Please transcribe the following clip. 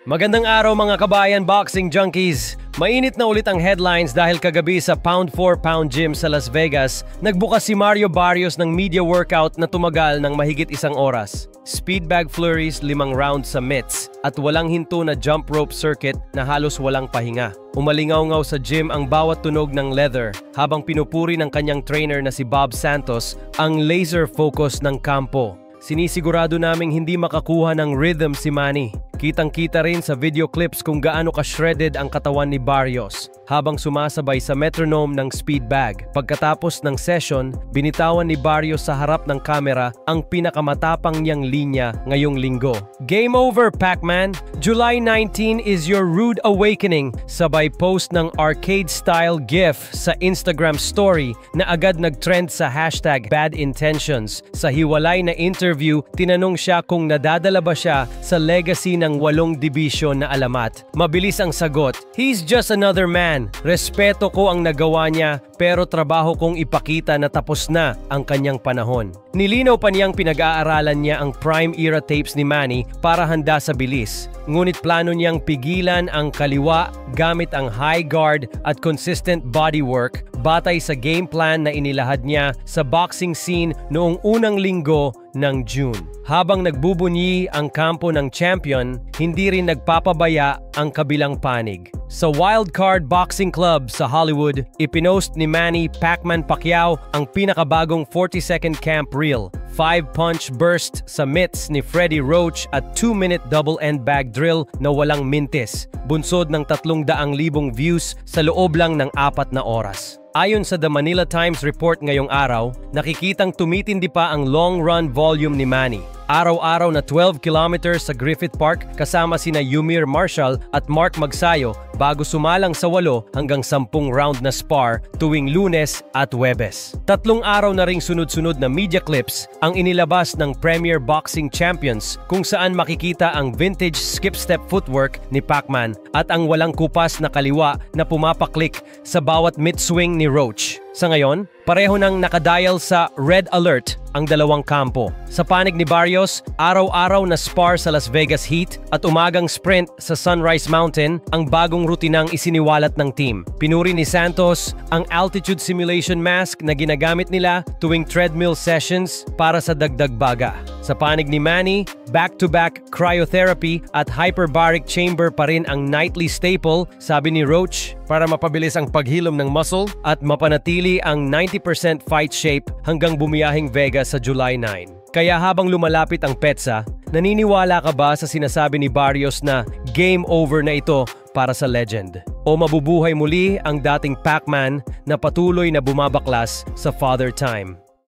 Magandang araw mga kabayan boxing junkies! Mainit na ulit ang headlines dahil kagabi sa Pound for Pound Gym sa Las Vegas, nagbukas si Mario Barrios ng media workout na tumagal ng mahigit 1 oras. Speed bag flurries, 5 rounds sa mitts, at walang hinto na jump rope circuit na halos walang pahinga. Umalingaw-ngaw sa gym ang bawat tunog ng leather habang pinupuri ng kanyang trainer na si Bob Santos ang laser focus ng kampo. Sinisigurado naming hindi makakuha ng rhythm si Manny. Kitang-kita rin sa video clips kung gaano ka-shredded ang katawan ni Barrios habang sumasabay sa metronome ng speed bag. Pagkatapos ng session, binitawan ni Barrios sa harap ng kamera ang pinakamatapang niyang linya ngayong linggo. Game over, Pac-Man! July 19 is your rude awakening, sabay post ng arcade-style GIF sa Instagram story na agad nag-trend sa hashtag Bad Intentions. Sa hiwalay na interview, tinanong siya kung nadadala ba siya sa legacy ng 8 division na alamat. Mabilis ang sagot, "He's just another man. Respeto ko ang nagawa niya pero trabaho kong ipakita na tapos na ang kanyang panahon." Nilinaw pa niyang pinag-aaralan niya ang prime era tapes ni Manny para handa sa bilis. Ngunit plano niyang pigilan ang kaliwa gamit ang high guard at consistent body work batay sa game plan na inilahad niya sa boxing scene noong unang linggo ng June. Habang nagbubunyi ang kampo ng champion, hindi rin nagpapabaya ang kabilang panig. Sa Wildcard Boxing Club sa Hollywood, ipinost ni Manny Pac-Man Pacquiao ang pinakabagong 40-second camp reel. 5-punch burst sa mitts ni Freddie Roach at 2-minute double end bag drill na walang mintis. Bunsod ng 300,000 views sa loob lang ng 4 na oras. Ayon sa The Manila Times report ngayong araw, nakikitang tumitindi pa ang long run volume ni Manny. Araw-araw na 12 kilometers sa Griffith Park kasama sina Yumir Marshall at Mark Magsayo bago sumalang sa 8 hanggang 10 round na spar tuwing Lunes at Huwebes. 3 araw na ring sunod-sunod na media clips ang inilabas ng Premier Boxing Champions kung saan makikita ang vintage skip-step footwork ni Pac-Man at ang walang kupas na kaliwa na pumapaklik sa bawat mid-swing ni Roach. Sa ngayon, pareho nang nakadial sa red alert ang dalawang kampo. Sa panig ni Barrios, araw-araw na spar sa Las Vegas Heat at umagang sprint sa Sunrise Mountain ang bagong rutinang isiniwalat ng team. Pinuri ni Santos ang altitude simulation mask na ginagamit nila tuwing treadmill sessions para sa dagdag baga. Sa panig ni Manny, back-to-back cryotherapy at hyperbaric chamber pa rin ang nightly staple, sabi ni Roach, para mapabilis ang paghilom ng muscle at mapanatili ang 90% fight shape hanggang bumiyahing Vegas sa July 9. Kaya habang lumalapit ang petsa, naniniwala ka ba sa sinasabi ni Barrios na game over na ito para sa legend? O mabubuhay muli ang dating Pac-Man na patuloy na bumabaklas sa Father Time?